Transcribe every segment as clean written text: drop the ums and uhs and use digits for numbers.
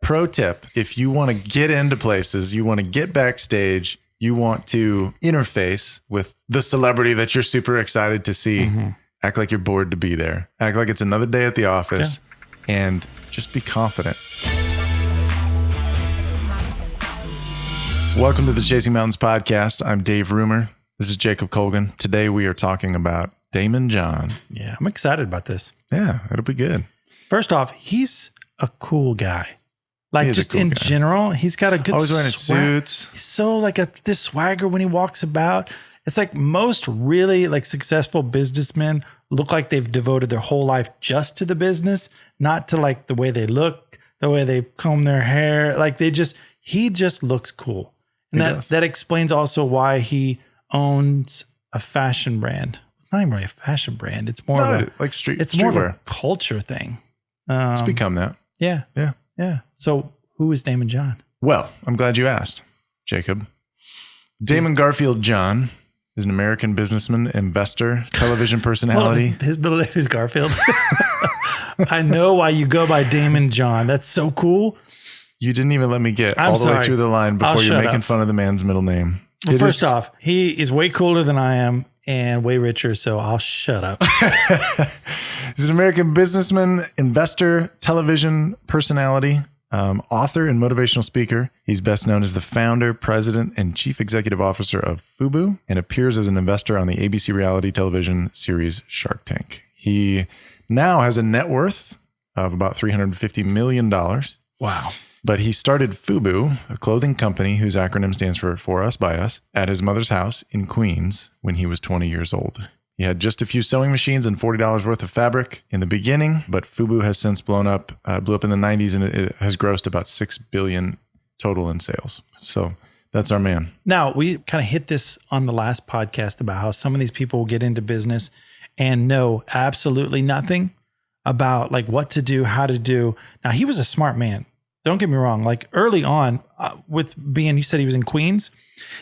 pro tip. If you want to get into places, you want to get backstage, you want to interface with the celebrity that you're super excited to see, act like you're bored to be there. Act like it's another day at the office and just be confident. Welcome to the Chasing Mountains podcast. I'm Dave Rumer. This is Jacob Colgan. Today we are talking about Daymond John. Yeah, I'm excited about this. Yeah, it'll be good. First off, he's a cool guy. Like just in general, he's got a good always wearing suits. He's so like this swagger when he walks about. It's like most really like successful businessmen look like they've devoted their whole life just to the business, not to like the way they look, the way they comb their hair. Like he just looks cool. And that explains also why he owns a fashion brand. It's not even really a fashion brand. It's more of a like street. It's more of a culture thing. It's become that. Yeah. So who is Daymond John? Well, I'm glad you asked, Jacob. Damon Garfield John is an American businessman, investor, television personality. Well, his middle name is Garfield. I know why you go by Daymond John. That's so cool. You didn't even let me get all the way through the line before you're making fun of the man's middle name. Well, first off, he is way cooler than I am and way richer, so I'll shut up. He's an American businessman, investor, television personality, author, and motivational speaker. He's best known as the founder, president, and chief executive officer of FUBU and appears as an investor on the ABC reality television series Shark Tank. He now has a net worth of about $350 million. Wow. But he started FUBU, a clothing company whose acronym stands for Us, By Us, at his mother's house in Queens when he was 20 years old. He had just a few sewing machines and $40 worth of fabric in the beginning, but FUBU has since blew up in the 90s, and it has grossed about $6 billion total in sales. So that's our man. Now, we kind of hit this on the last podcast about how some of these people will get into business and know absolutely nothing about like what to do, how to do. Now, he was a smart man. Don't get me wrong. Like early on you said he was in Queens.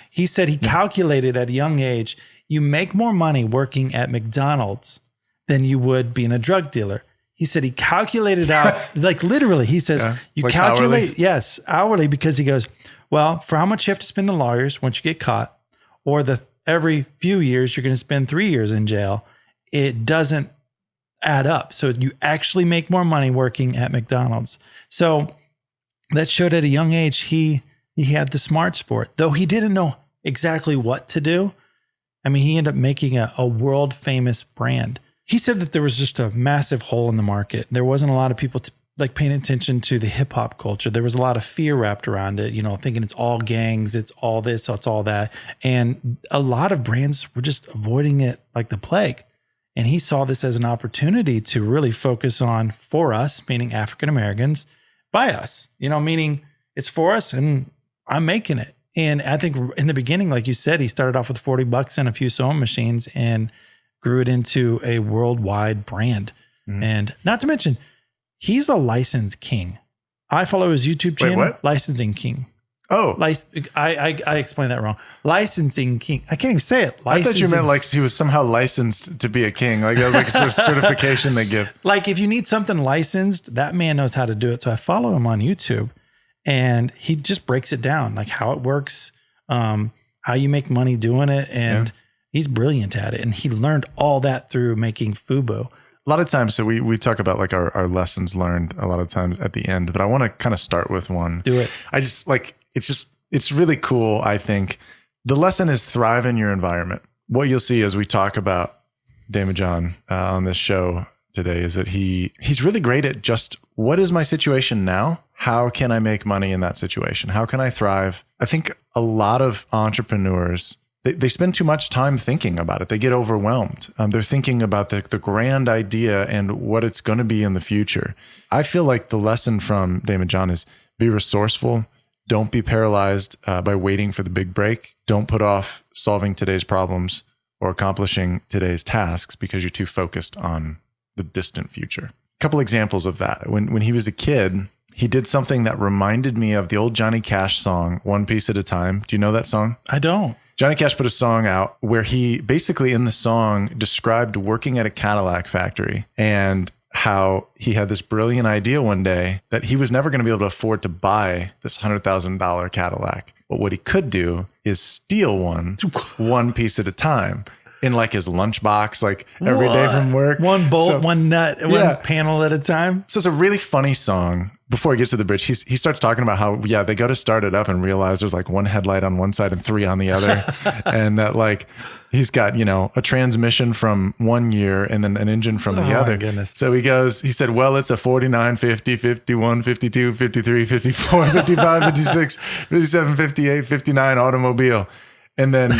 He said he calculated at a young age, you make more money working at McDonald's than you would being a drug dealer. He said he calculated out, like literally, he says, you like calculate, hourly? Yes, hourly, because he goes, well, for how much you have to spend the lawyers once you get caught, or every few years, you're going to spend 3 years in jail. It doesn't add up. So you actually make more money working at McDonald's. So that showed at a young age, he had the smarts for it, though he didn't know exactly what to do. I mean, he ended up making a world famous brand. He said that there was just a massive hole in the market. There wasn't a lot of people paying attention to the hip hop culture. There was a lot of fear wrapped around it, thinking it's all gangs, it's all this, it's all that. And a lot of brands were just avoiding it like the plague. And he saw this as an opportunity to really focus on for us, meaning African Americans, by us, meaning it's for us and I'm making it. And I think in the beginning, like you said, he started off with $40 and a few sewing machines and grew it into a worldwide brand. Mm-hmm. And not to mention, he's a license king. I follow his YouTube channel, Wait, what? Licensing King. Oh, I explained that wrong. Licensing King. I can't even say it. I thought you meant like he was somehow licensed to be a king. Like that was like a certification they give. Like if you need something licensed, that man knows how to do it. So I follow him on YouTube and he just breaks it down, like how it works, how you make money doing it. And he's brilliant at it. And he learned all that through making FUBU. A lot of times, so we talk about like our lessons learned a lot of times at the end, but I want to kind of start with one. Do it. I just like, it's really cool. I think the lesson is thrive in your environment. What you'll see as we talk about Daymond John on this show today is that he's really great at just what is my situation now? How can I make money in that situation? How can I thrive? I think a lot of entrepreneurs, they spend too much time thinking about it. They get overwhelmed. They're thinking about the grand idea and what it's going to be in the future. I feel like the lesson from Daymond John is be resourceful. Don't be paralyzed by waiting for the big break. Don't put off solving today's problems or accomplishing today's tasks because you're too focused on the distant future. A couple examples of that. When he was a kid, he did something that reminded me of the old Johnny Cash song, One Piece at a Time. Do you know that song? I don't. Johnny Cash put a song out where he basically in the song described working at a Cadillac factory and how he had this brilliant idea one day that he was never going to be able to afford to buy this $100,000 Cadillac. But what he could do is steal one piece at a time in like his lunchbox, like every day from work. One bolt, one nut, one panel at a time. So it's a really funny song. Before he gets to the bridge, he starts talking about how, they go to start it up and realize there's like one headlight on one side and three on the other. And that like, he's got, a transmission from one year and then an engine from the other. Goodness. So he said, well, it's a 49, 50, 51, 52, 53, 54, 55, 56, 57, 58, 59 automobile. And then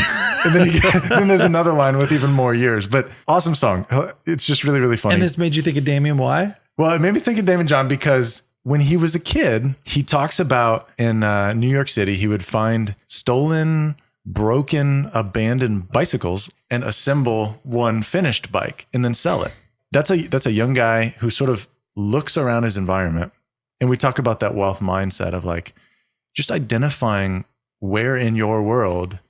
there's another line with even more years, but awesome song. It's just really, really funny. And this made you think of Damien. Why? Well, it made me think of Daymond John because when he was a kid, he talks about in New York City, he would find stolen, broken, abandoned bicycles and assemble one finished bike and then sell it. That's a young guy who sort of looks around his environment. And we talk about that wealth mindset of like just identifying where in your world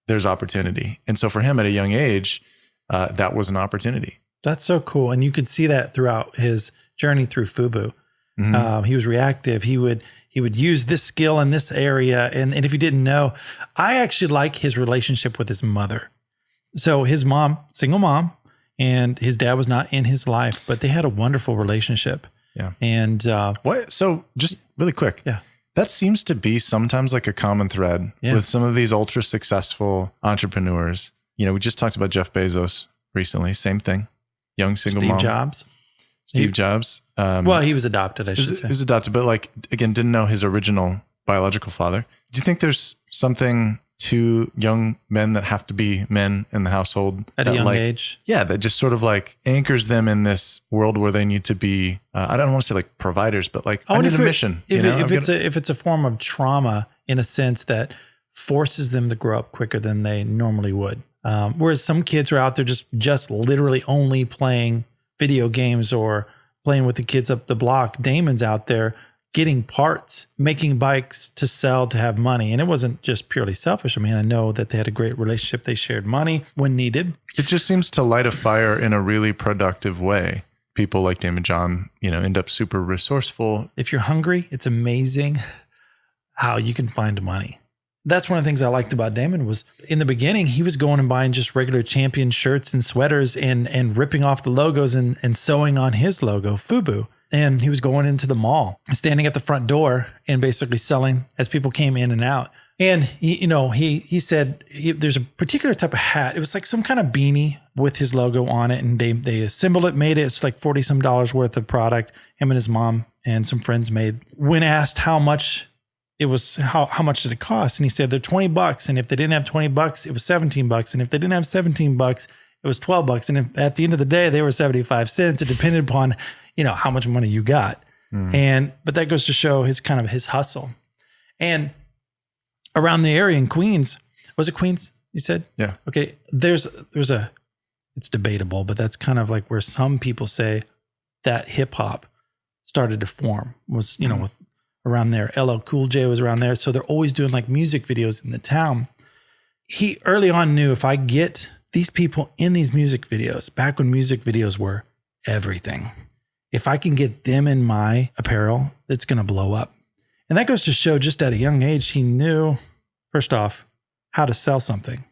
there's opportunity. And so for him at a young age, that was an opportunity. That's so cool. And you could see that throughout his journey through FUBU. Mm-hmm. He was reactive. He would use this skill in this area. And if you didn't know, I actually like his relationship with his mother. So his mom, single mom, and his dad was not in his life, but they had a wonderful relationship. Yeah. And what? So just really quick. Yeah. That seems to be sometimes like a common thread with some of these ultra successful entrepreneurs. We just talked about Jeff Bezos recently. Same thing. Young single mom. Steve Jobs. Well, he was adopted, I should say. He was adopted, but like, again, didn't know his original biological father. Do you think there's something to young men that have to be men in the household at a young age? Yeah, that just sort of like anchors them in this world where they need to be, I don't want to say like providers, but like I need a mission. If it's a form of trauma in a sense that forces them to grow up quicker than they normally would. Whereas some kids are out there just literally only playing video games or playing with the kids up the block. Damon's out there getting parts, making bikes to sell, to have money. And it wasn't just purely selfish. I mean, I know that they had a great relationship. They shared money when needed. It just seems to light a fire in a really productive way. People like Daymond John, end up super resourceful. If you're hungry, it's amazing how you can find money. That's one of the things I liked about Daymond was in the beginning, he was going and buying just regular Champion shirts and sweaters and ripping off the logos and sewing on his logo, FUBU. And he was going into the mall, standing at the front door and basically selling as people came in and out. And he said there's a particular type of hat. It was like some kind of beanie with his logo on it. And they assembled it, made it. It's like $40 some worth of product. Him and his mom and some friends made. When asked how much it was, how much did it cost? And he said they're $20. And if they didn't have $20, it was $17. And if they didn't have $17, it was $12. And at the end of the day, they were 75 cents. It depended upon, how much money you got. But that goes to show his hustle. And around the area in Queens, was it Queens? You said? Yeah. Okay. There's it's debatable, but that's kind of like where some people say that hip hop started to form was, with around there. LL Cool J was around there. So they're always doing like music videos in the town. He early on knew if I get these people in these music videos, back when music videos were everything, if I can get them in my apparel, it's going to blow up. And that goes to show just at a young age, he knew, first off, how to sell something.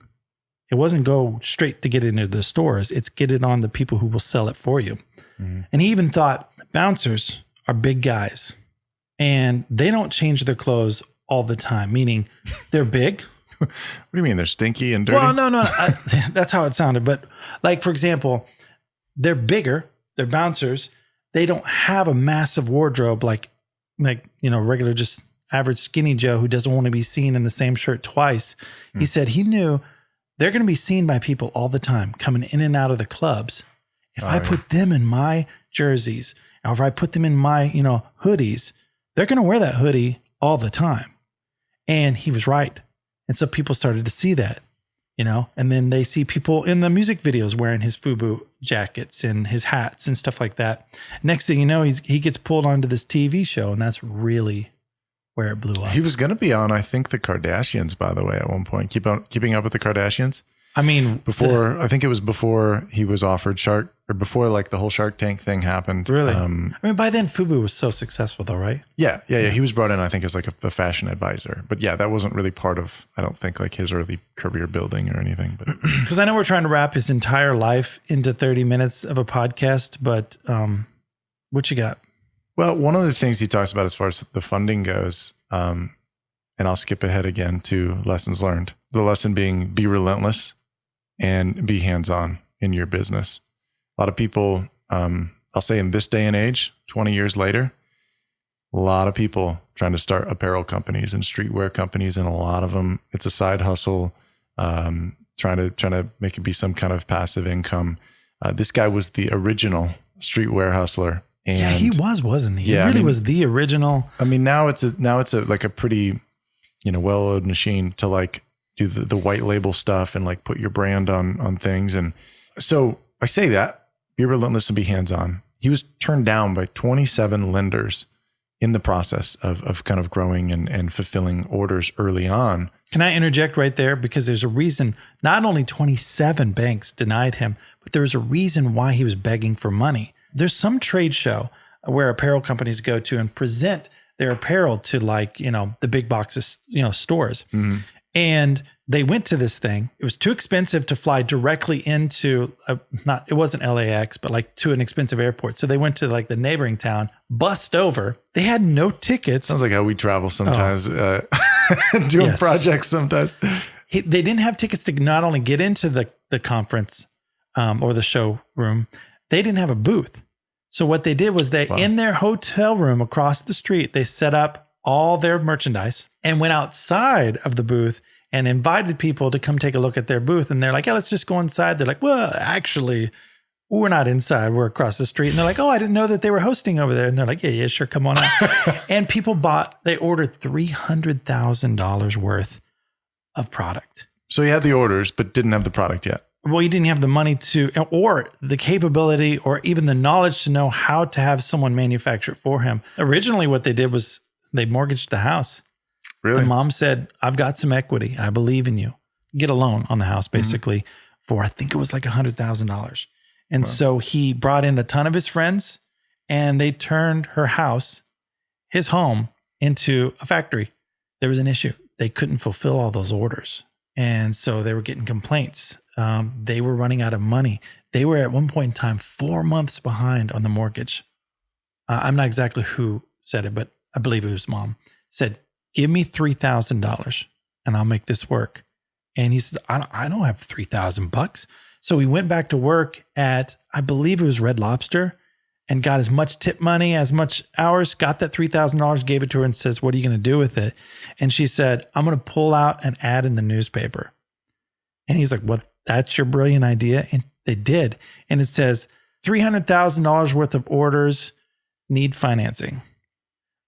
It wasn't go straight to get it into the stores. It's get it on the people who will sell it for you. And he even thought bouncers are big guys and they don't change their clothes all the time, meaning they're big. What do you mean? They're stinky and dirty? Well, no. That's how it sounded. But like, for example, they're bigger, they're bouncers. They don't have a massive wardrobe like regular, just average skinny Joe who doesn't want to be seen in the same shirt twice. He said he knew they're going to be seen by people all the time coming in and out of the clubs. If I put them in my jerseys, or if I put them in my, hoodies, they're going to wear that hoodie all the time. And he was right. And so people started to see that, and then they see people in the music videos wearing his FUBU jackets and his hats and stuff like that. Next thing you know, he gets pulled onto this TV show, and that's really where it blew up. He was going to be on, I think, the Kardashians, by the way, at one point. Keeping up with the Kardashians. I mean, I think it was before he was offered Shark or before like the whole Shark Tank thing happened. Really? I mean, by then FUBU was so successful though, right? Yeah. He was brought in, I think, as like a fashion advisor. But yeah, that wasn't really part of, I don't think, like his early career building or anything. But because I know we're trying to wrap his entire life into 30 minutes of a podcast, but what you got? Well, one of the things he talks about as far as the funding goes, and I'll skip ahead again to lessons learned. The lesson being be relentless and be hands-on in your business. A lot of people, I'll say in this day and age, 20 years later, a lot of people trying to start apparel companies and streetwear companies, and a lot of them, it's a side hustle, trying to make it be some kind of passive income. This guy was the original streetwear hustler. And yeah, he wasn't he? He was the original. I mean, now it's like a pretty, well-oiled machine to like do the white label stuff and like put your brand on things. And so I say that, be relentless and be hands-on. He was turned down by 27 lenders in the process of kind of growing and fulfilling orders early on. Can I interject right there? Because there's a reason, not only 27 banks denied him, but there was a reason why he was begging for money. There's some trade show where apparel companies go to and present their apparel to like, the big boxes, stores. Mm-hmm. And they went to this thing. It was too expensive to fly directly into it wasn't LAX, but like to an expensive airport. So they went to like the neighboring town, bussed over. They had no tickets. Sounds like how we travel sometimes, doing projects sometimes. They didn't have tickets to not only get into the conference or the showroom, they didn't have a booth. So what they did was in their hotel room across the street, they set up all their merchandise and went outside of the booth and invited people to come take a look at their booth. And they're like, yeah, let's just go inside. They're like, well, actually, we're not inside. We're across the street. And they're like, oh, I didn't know that they were hosting over there. And they're like, yeah, sure. Come on out. And people they ordered $300,000 worth of product. So he had the orders, but didn't have the product yet. Well, he didn't have the money or the capability or even the knowledge to know how to have someone manufacture it for him. Originally, what they did was they mortgaged the house. Really? The mom said, I've got some equity. I believe in you. Get a loan on the house, basically, for I think it was like $100,000. And so he brought in a ton of his friends and they turned her house, his home, into a factory. There was an issue. They couldn't fulfill all those orders. And so they were getting complaints. They were running out of money. They were at one point in time 4 months behind on the mortgage. I'm not exactly who said it, but I believe it was mom. Said, give me $3,000 and I'll make this work. And he says, I don't have $3,000. So he went back to work at, I believe it was Red Lobster, and got as much tip money, as much hours, got that $3,000, gave it to her and says, what are you going to do with it? And she said, I'm going to pull out an ad in the newspaper. And he's like, what? That's your brilliant idea? And they did. And it says $300,000 worth of orders need financing.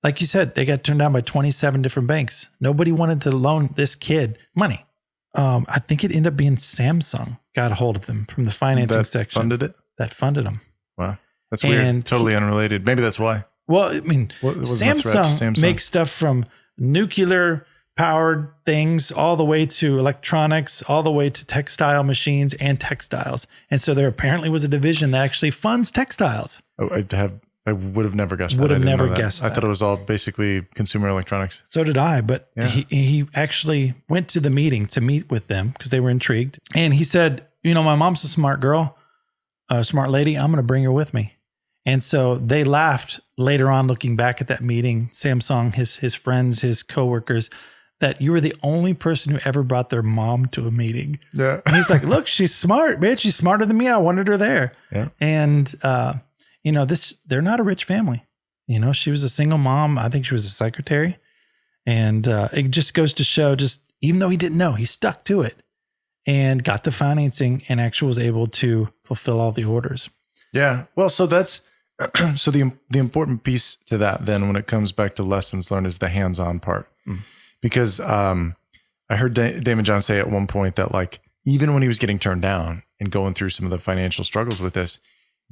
Like you said, they got turned down by 27 different banks. Nobody wanted to loan this kid money. I think it ended up being Samsung got a hold of them from the financing section. Funded it? That funded them. Wow. That's weird. Totally unrelated. Maybe that's why. Well, I mean, Samsung makes stuff from nuclear powered things all the way to electronics, all the way to textile machines and textiles. And so there apparently was a division that actually funds textiles. Oh, I would have never guessed that. Would have never guessed that. I thought it was all basically consumer electronics. So did I, but he actually went to the meeting to meet with them because they were intrigued. And he said, my mom's a smart girl, a smart lady. I'm going to bring her with me. And so they laughed later on, looking back at that meeting, Samsung, his friends, his coworkers, that you were the only person who ever brought their mom to a meeting. Yeah. And he's like, look, she's smart, man. She's smarter than me. I wanted her there. Yeah. And, they're not a rich family. She was a single mom. I think she was a secretary. And it just goes to show, even though he didn't know, he stuck to it and got the financing and actually was able to fulfill all the orders. Yeah. Well, so that's, so the important piece to that then when it comes back to lessons learned is the hands-on part. Because I heard Daymond John say at one point that like, even when he was getting turned down and going through some of the financial struggles with this,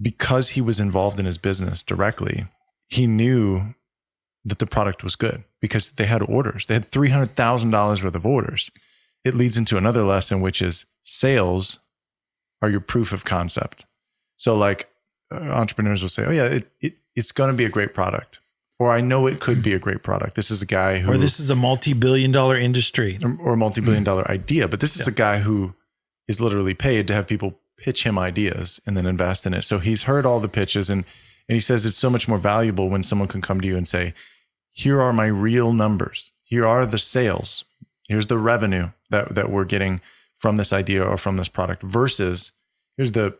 because he was involved in his business directly, he knew that the product was good because they had orders. They had $300,000 worth of orders. It leads into another lesson, which is sales are your proof of concept. So like entrepreneurs will say, oh yeah, it's going to be a great product. Or I know it could be a great product. This is a guy who... Or this is a multi-billion-dollar industry. Or a multi-billion-dollar idea. But this is a guy who is literally paid to have people pitch him ideas and then invest in it. So he's heard all the pitches and he says it's so much more valuable when someone can come to you and say, here are my real numbers. Here are the sales. Here's the revenue that we're getting from this idea or from this product versus here's the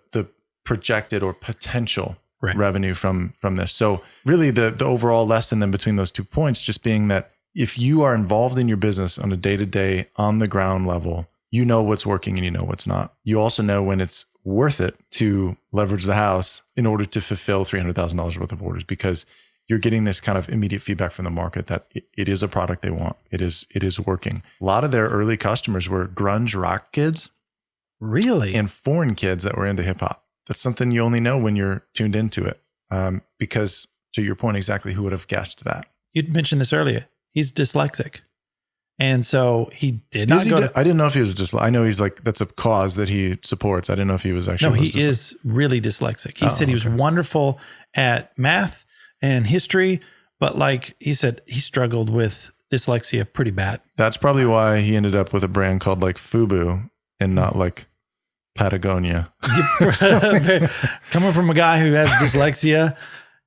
projected or potential revenue from this. So really the overall lesson then between those 2 points just being that if you are involved in your business on a day-to-day, on the ground level, you know what's working and you know what's not. You also know when it's worth it to leverage the house in order to fulfill $300,000 worth of orders because you're getting this kind of immediate feedback from the market that it is a product they want. It is working. A lot of their early customers were grunge rock kids. Really? And foreign kids that were into hip hop. That's something you only know when you're tuned into it. Because to your point, exactly who would have guessed that? You mentioned this earlier. He's dyslexic. And so he did not go to... I didn't know if he was dyslexic. I know he's like, that's a cause that he supports. I didn't know if he was actually... No, he is really dyslexic. He said he was wonderful at math and history, but like he said, he struggled with dyslexia pretty bad. That's probably why he ended up with a brand called like FUBU and not like Patagonia. Coming from a guy who has dyslexia,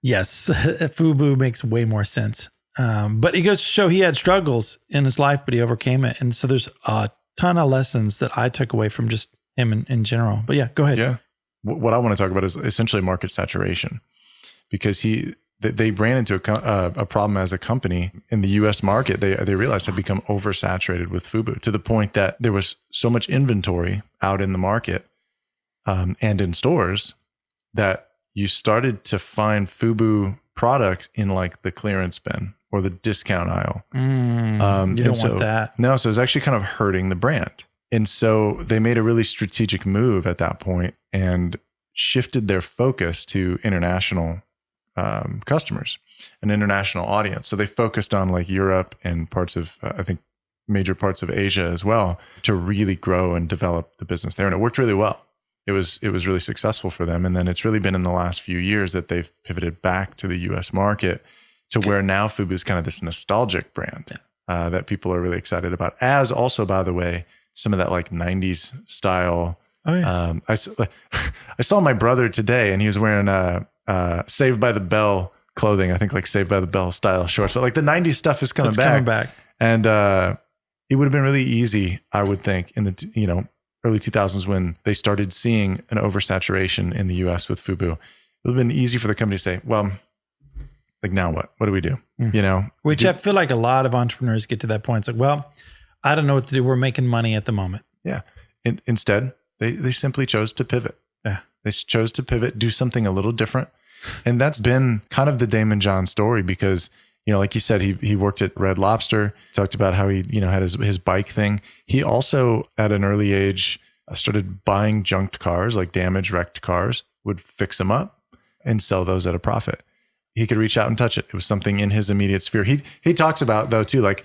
yes, FUBU makes way more sense. But it goes to show he had struggles in his life, but he overcame it. And so there's a ton of lessons that I took away from just him in general. But yeah, go ahead. Yeah. What I want to talk about is essentially market saturation, because they ran into a problem as a company in the US market. They realized had become oversaturated with FUBU to the point that there was so much inventory out in the market and in stores that you started to find FUBU products in like the clearance bin or the discount aisle. You don't want that. No, so it was actually kind of hurting the brand. And so they made a really strategic move at that point and shifted their focus to international customers, an international audience. So they focused on like Europe and parts of, I think, major parts of Asia as well to really grow and develop the business there. And it worked really well. It was really successful for them. And then it's really been in the last few years that they've pivoted back to the US market to where now FUBU is kind of this nostalgic brand that people are really excited about. As also, by the way, some of that like 90s style. Oh, yeah. I saw my brother today and he was wearing Saved by the Bell clothing. I think like Saved by the Bell style shorts, but like the 90s stuff is coming back. And it would have been really easy, I would think, in the early 2000s when they started seeing an oversaturation in the US with FUBU. It would have been easy for the company to say, well, like now what? What do we do? Which I feel like a lot of entrepreneurs get to that point. It's like, well, I don't know what to do. We're making money at the moment. Yeah. Instead, they simply chose to pivot. Yeah. They chose to pivot, do something a little different. And that's been kind of the Daymond John story because, like you said, he worked at Red Lobster, talked about how he, had his bike thing. He also, at an early age, started buying junked cars, like damaged, wrecked cars, would fix them up and sell those at a profit. He could reach out and touch it. It was something in his immediate sphere. He talks about, though, too, like,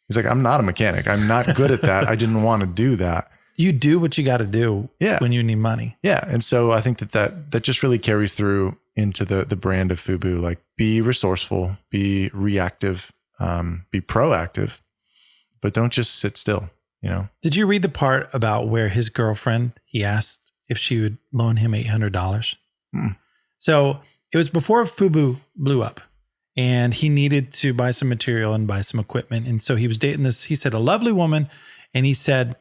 he's like, I'm not a mechanic. I'm not good at that. I didn't want to do that. You do what you got to do when you need money. Yeah. And so I think that just really carries through into the brand of FUBU, like be resourceful, be reactive, be proactive, but don't just sit still, Did you read the part about where his girlfriend, he asked if she would loan him $800? So it was before FUBU blew up and he needed to buy some material and buy some equipment. And so he was dating this, he said, a lovely woman. And he said,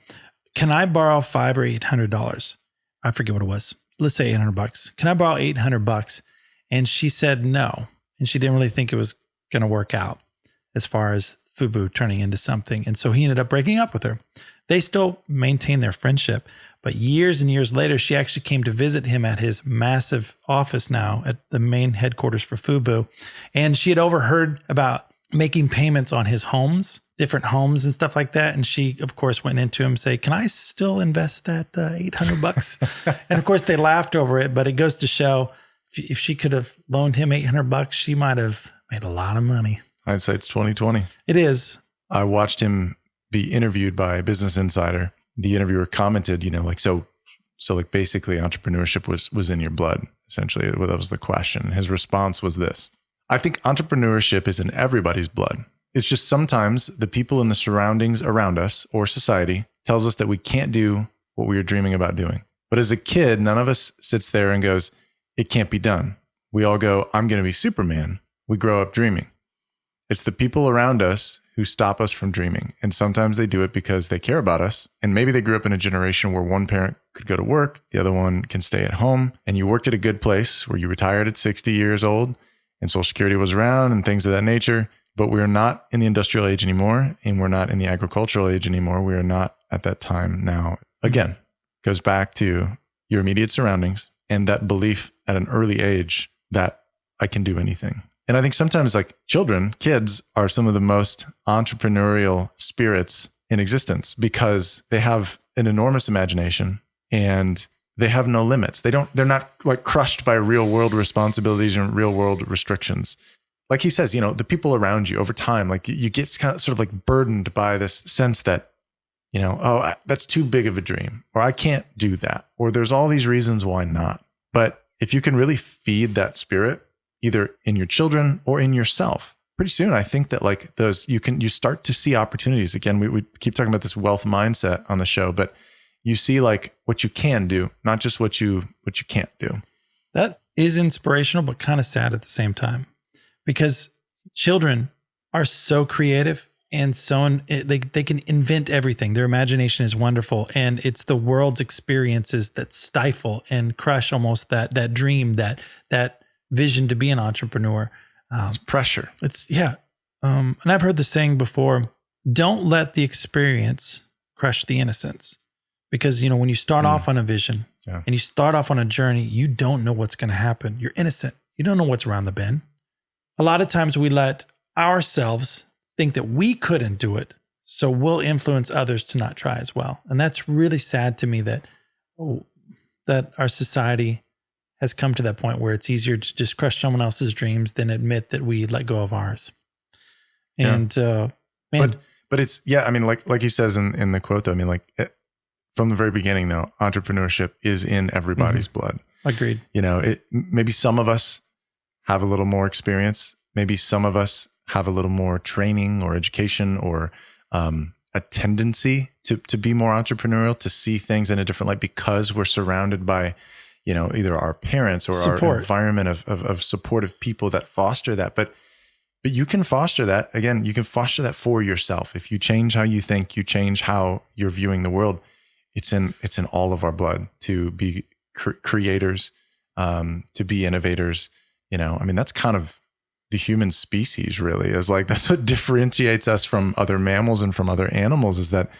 can I borrow $500 or $800? I forget what it was. Let's say $800. Can I borrow $800? And she said no. And she didn't really think it was going to work out as far as FUBU turning into something. And so he ended up breaking up with her. They still maintain their friendship. But years and years later, she actually came to visit him at his massive office now at the main headquarters for FUBU. And she had overheard about making payments on his homes, different homes and stuff like that. And she, of course, went into him and say, can I still invest that $800? And of course, they laughed over it. But it goes to show if she could have loaned him $800, she might have made a lot of money. I'd say it's 2020. It is. I watched him be interviewed by Business Insider. The interviewer commented, so So like basically entrepreneurship was in your blood, essentially. That was the question. His response was this: I think entrepreneurship is in everybody's blood. It's just sometimes the people in the surroundings around us or society tells us that we can't do what we are dreaming about doing. But as a kid, none of us sits there and goes, it can't be done. We all go, I'm going to be Superman. We grow up dreaming. It's the people around us who stop us from dreaming. And sometimes they do it because they care about us. And maybe they grew up in a generation where one parent could go to work, the other one can stay at home. And you worked at a good place where you retired at 60 years old and Social Security was around and things of that nature. But we're not in the industrial age anymore. And we're not in the agricultural age anymore. We are not at that time now. Again, goes back to your immediate surroundings and that belief at an early age that I can do anything. And I think sometimes like kids are some of the most entrepreneurial spirits in existence because they have an enormous imagination and they have no limits. They're not like crushed by real world responsibilities and real world restrictions. Like he says, the people around you over time, like you get kind of sort of like burdened by this sense that, that's too big of a dream, or I can't do that, or there's all these reasons why not. But if you can really feed that spirit, either in your children or in yourself, pretty soon, I think that like you start to see opportunities. Again, we keep talking about this wealth mindset on the show, but you see like what you can do, not just what you can't do. That is inspirational, but kind of sad at the same time, because children are so creative and they can invent everything. Their imagination is wonderful, and it's the world's experiences that stifle and crush almost that dream, that vision to be an entrepreneur. It's pressure. And I've heard the saying before: don't let the experience crush the innocence, because when you start off on a vision and you start off on a journey, you don't know what's going to happen. You're innocent. You don't know what's around the bend. A lot of times we let ourselves think that we couldn't do it, so we'll influence others to not try as well. And that's really sad to me that our society has come to that point where it's easier to just crush someone else's dreams than admit that we let go of ours. And but it's I mean, like he says in the quote though, I mean, from the very beginning though, entrepreneurship is in everybody's blood. Agreed. Maybe some of us have a little more experience. Maybe some of us have a little more training or education or a tendency to be more entrepreneurial, to see things in a different light because we're surrounded by, either our parents or support. Our environment of supportive people that foster that. But you can foster that. Again, you can foster that for yourself. If you change how you think, you change how you're viewing the world. It's in all of our blood to be creators, to be innovators. I mean, that's kind of the human species really is like, that's what differentiates us from other mammals and from other animals is that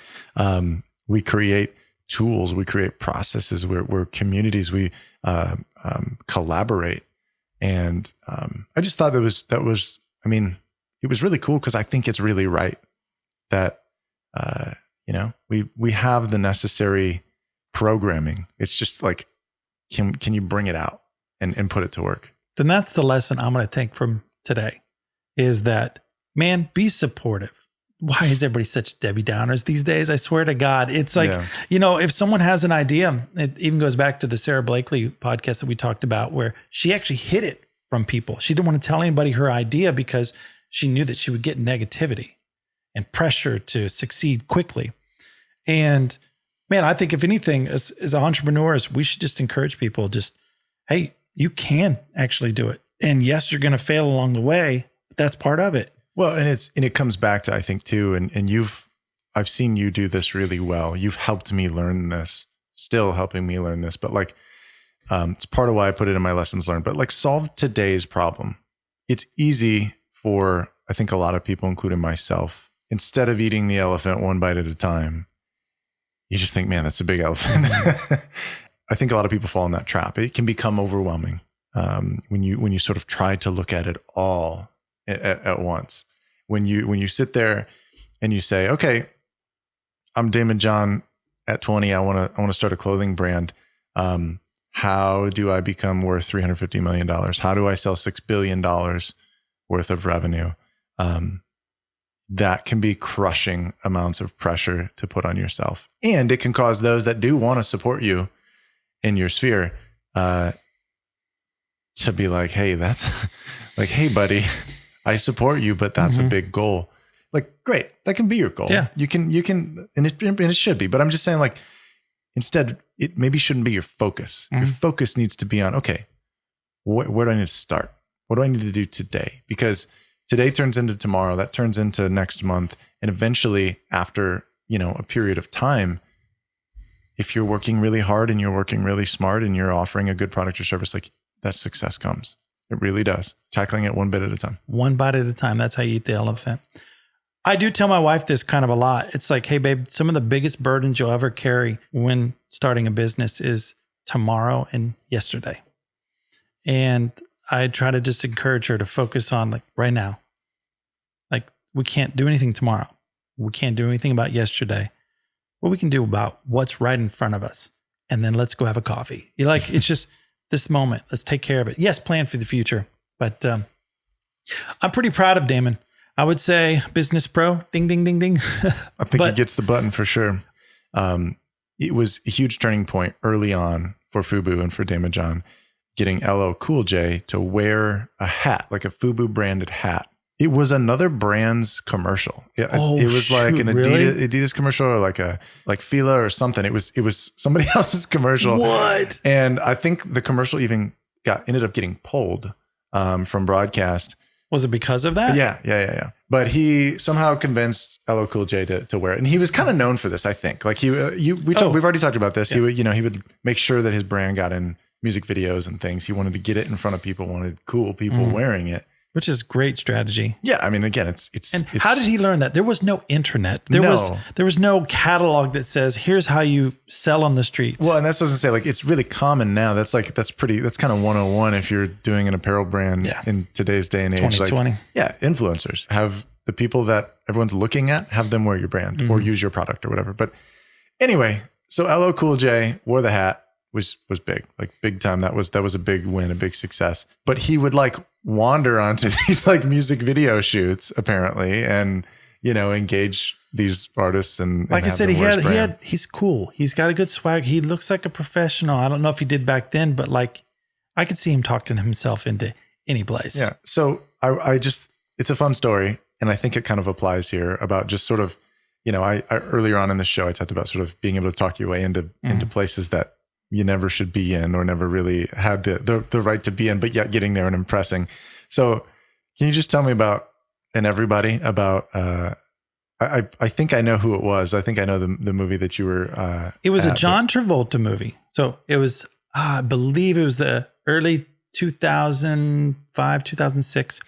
we create tools, we create processes, we're communities, we collaborate. And I just thought that was, I mean, it was really cool because I think it's really right that, we have the necessary programming. It's just like, can you bring it out and put it to work? Then that's the lesson I'm going to take from today is that, man, be supportive. Why is everybody such Debbie Downers these days? I swear to God, it's like, if someone has an idea, it even goes back to the Sarah Blakely podcast that we talked about, where she actually hid it from people. She didn't want to tell anybody her idea because she knew that she would get negativity and pressure to succeed quickly. And man, I think if anything, as entrepreneurs, we should just encourage people, hey, you can actually do it. And yes, you're going to fail along the way, but that's part of it. Well, and it comes back to, I think too, and I've seen you do this really well. You've helped me learn this, still helping me learn this, but it's part of why I put it in my lessons learned, but solve today's problem. It's easy for, I think, a lot of people, including myself, instead of eating the elephant one bite at a time, you just think, man, that's a big elephant. I think a lot of people fall in that trap. It can become overwhelming when you sort of try to look at it all at once. When you sit there and you say, okay, I'm Daymond John at 20. I want to start a clothing brand. How do I become worth $350 million? How do I sell $6 billion worth of revenue? That can be crushing amounts of pressure to put on yourself. And it can cause those that do want to support you in your sphere, to be like, hey, that's like, hey, buddy, I support you, but that's a big goal. Like, great, that can be your goal. Yeah, you can, and it should be. But I'm just saying, like, instead, it maybe shouldn't be your focus. Your focus needs to be on, okay, where do I need to start? What do I need to do today? Because today turns into tomorrow, that turns into next month, and eventually, after a period of time, if you're working really hard and you're working really smart and you're offering a good product or service, like, that success comes. It really does. Tackling it one bit at a time. One bite at a time. That's how you eat the elephant. I do tell my wife this kind of a lot. It's like, hey, babe, some of the biggest burdens you'll ever carry when starting a business is tomorrow and yesterday. And I try to just encourage her to focus on, like, right now. Like, we can't do anything tomorrow. We can't do anything about yesterday. What we can do about what's right in front of us. And then let's go have a coffee. You're like, it's just this moment. Let's take care of it. Yes, plan for the future. But I'm pretty proud of Damon. I would say business pro. Ding, ding, ding, ding. I think he gets the button for sure. It was a huge turning point early on for FUBU and for Daymond John, getting LL Cool J to wear a hat, like a FUBU branded hat. It was another brand's commercial. It was like an Adidas commercial, or like Fila or something. It was somebody else's commercial. What? And I think the commercial even ended up getting pulled from broadcast. Was it because of that? Yeah. But he somehow convinced LL Cool J to wear it, and he was kind of known for this. I think, like we've already talked about this. Yeah. He would make sure that his brand got in music videos and things. He wanted to get it in front of people, wanted cool people wearing it. Which is great strategy. Yeah, I mean, again, it's. And how did he learn that? There was no internet. There was no catalog that says, "Here's how you sell on the streets." Well, and that's what I was gonna say. Like, it's really common now. That's kind of 101 if you're doing an apparel brand in today's day and age. 2020. Like, influencers have the people that everyone's looking at, have them wear your brand or use your product or whatever. But anyway, so LL Cool J wore the hat. Was big, like big time. That was a big win, a big success. But he would like wander onto these like music video shoots apparently, and engage these artists and like I said, he's cool. He's got a good swag. He looks like a professional. I don't know if he did back then, but like I could see him talking himself into any place. Yeah. So I just, it's a fun story, and I think it kind of applies here about just sort of, I earlier on in the show I talked about sort of being able to talk your way into places that you never should be in, or never really had the right to be in, but yet getting there and impressing. So can you just tell me about, and everybody about, I think I know who it was. I think I know the movie that you were, it was a John Travolta movie. So it was, I believe it was the early 2005, 2006.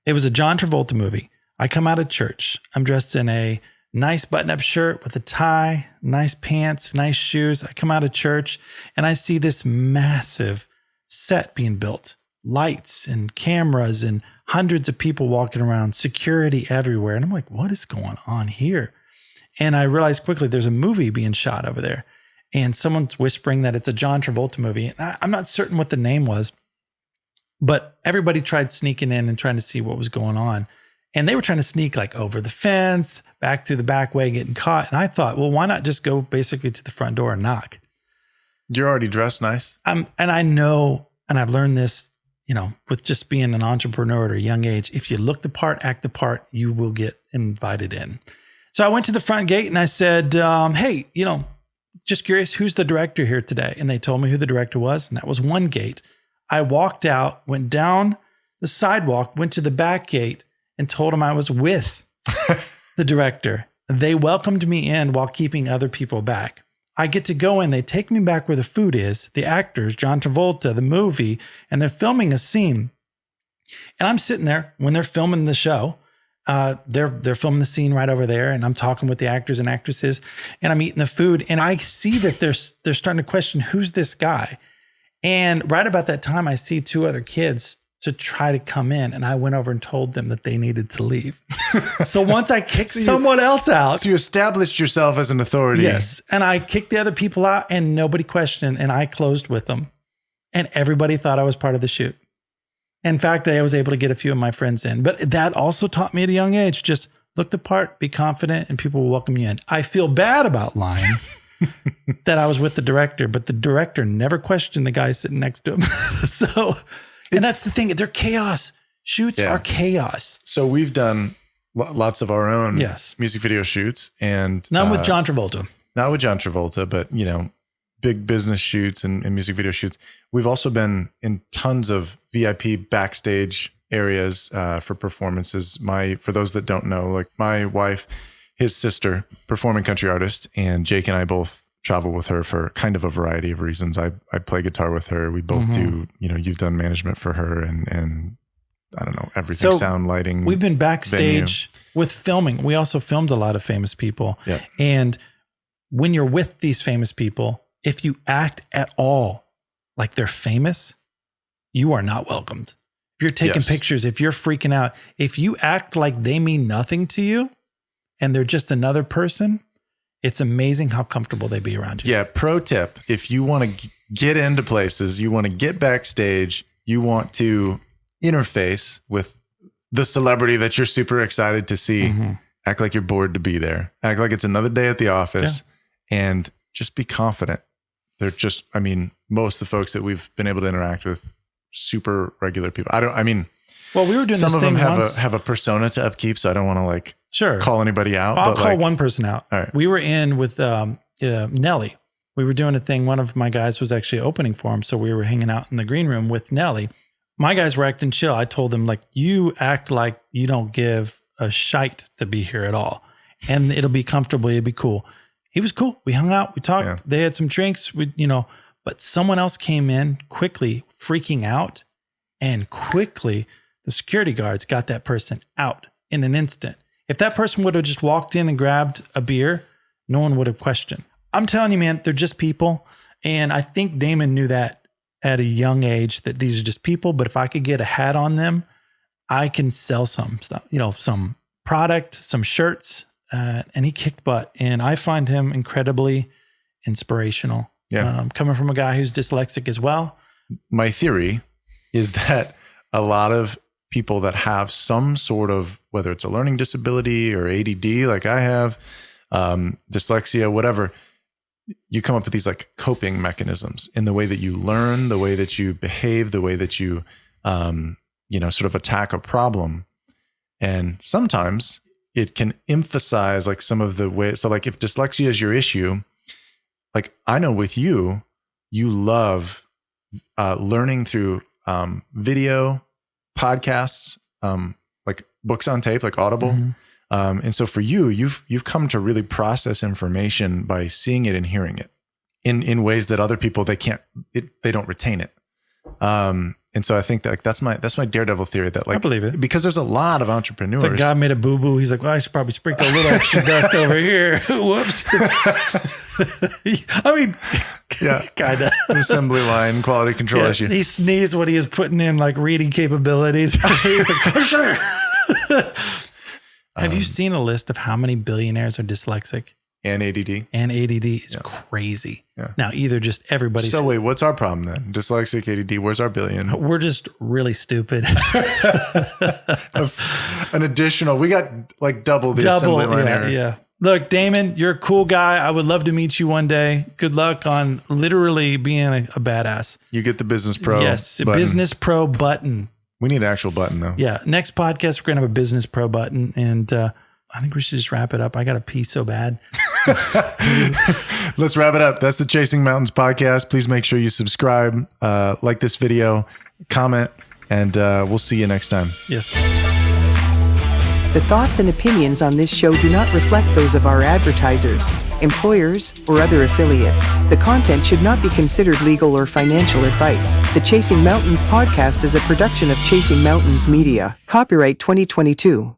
It was a John Travolta movie. I come out of church. I'm dressed in a nice button-up shirt with a tie, nice pants, nice shoes. I come out of church and I see this massive set being built, lights and cameras and hundreds of people walking around, security everywhere. And I'm like, what is going on here? And I realized quickly there's a movie being shot over there, and someone's whispering that it's a John Travolta movie. And I'm not certain what the name was, but everybody tried sneaking in and trying to see what was going on. And they were trying to sneak like over the fence, back through the back way, getting caught. And I thought, well, why not just go basically to the front door and knock? You're already dressed nice. And I know, and I've learned this, with just being an entrepreneur at a young age, if you look the part, act the part, you will get invited in. So I went to the front gate and I said, hey, just curious, who's the director here today? And they told me who the director was. And that was one gate. I walked out, went down the sidewalk, went to the back gate, and told him I was with the director. They welcomed me in while keeping other people back. I get to go in. They take me back where the food is, the actors, John Travolta, the movie, and they're filming a scene. And I'm sitting there when they're filming the show. They're filming the scene right over there, and I'm talking with the actors and actresses, and I'm eating the food, and I see that they're starting to question, who's this guy? And right about that time, I see two other kids to try to come in, and I went over and told them that they needed to leave. So once I kicked someone else out. So you established yourself as an authority. Yes. And I kicked the other people out, and nobody questioned, and I closed with them. And everybody thought I was part of the shoot. In fact, I was able to get a few of my friends in. But that also taught me at a young age, just look the part, be confident, and people will welcome you in. I feel bad about lying that I was with the director, but the director never questioned the guy sitting next to him. And that's the thing. They're chaos. Shoots are chaos. So we've done lots of our own music video shoots, and not with John Travolta. Not with John Travolta, but big business shoots and music video shoots. We've also been in tons of VIP backstage areas for performances. For those that don't know, like my wife, his sister, performing country artist, and Jake and I both travel with her for kind of a variety of reasons. I play guitar with her. We both do, you've done management for her and I don't know, everything, sound, lighting. We've been backstage with filming. We also filmed a lot of famous people. Yeah. And when you're with these famous people, if you act at all like they're famous, you are not welcomed. If you're taking pictures, if you're freaking out, if you act like they mean nothing to you and they're just another person, it's amazing how comfortable they be around you. Yeah. Pro tip. If you want to get into places, you want to get backstage, you want to interface with the celebrity that you're super excited to see, act like you're bored to be there. Act like it's another day at the office and just be confident. They're just, most of the folks that we've been able to interact with, super regular people. Well, we were doing some this of thing them once. have a persona to upkeep, so I don't want to call anybody out. I'll call one person out. All right. We were in with Nelly. We were doing a thing. One of my guys was actually opening for him. So we were hanging out in the green room with Nelly. My guys were acting chill. I told them, you act like you don't give a shite to be here at all. And it'll be comfortable. It'll be cool. He was cool. We hung out. We talked. Yeah. They had some drinks. But someone else came in quickly, freaking out. And quickly, the security guards got that person out in an instant. If that person would have just walked in and grabbed a beer, no one would have questioned. I'm telling you, man, they're just people. And I think Damon knew that at a young age, that these are just people. But if I could get a hat on them, I can sell some stuff, some product, some shirts. And he kicked butt. And I find him incredibly inspirational. Yeah. Coming from a guy who's dyslexic as well. My theory is that a lot of people that have some sort of, whether it's a learning disability or ADD, like I have, dyslexia, whatever, you come up with these coping mechanisms in the way that you learn, the way that you behave, the way that you, sort of attack a problem. And sometimes it can emphasize some of the ways. So if dyslexia is your issue, I know with you love learning through video, podcasts, books on tape, like Audible. And so for you've come to really process information by seeing it and hearing it in ways that other people, they don't retain it. And so I think that that's my daredevil theory that I believe it, because there's a lot of entrepreneurs. It's God made a boo-boo. He's like, well, I should probably sprinkle a little extra dust over here. Whoops. Kind of an assembly line quality control issue. He sneezed when he was putting in reading capabilities. He was like, oh, sure. Have you seen a list of how many billionaires are dyslexic? And ADD. And ADD is crazy. Yeah. Now, either just everybody's... So wait, what's our problem then? Dyslexic, ADD, where's our billion? We're just really stupid. An additional, we got double the assembly line error. Yeah. Look, Damon, you're a cool guy. I would love to meet you one day. Good luck on literally being a badass. You get the Business Pro. Yes, button. Business Pro button. We need an actual button though. Yeah. Next podcast, we're going to have a Business Pro button. And I think we should just wrap it up. I got to pee so bad. Let's wrap it up. That's the Chasing Mountains podcast. Please make sure you subscribe, like this video, comment, and we'll see you next time. Yes. The thoughts and opinions on this show do not reflect those of our advertisers, employers, or other affiliates. The content should not be considered legal or financial advice. The Chasing Mountains podcast is a production of Chasing Mountains Media. Copyright 2022.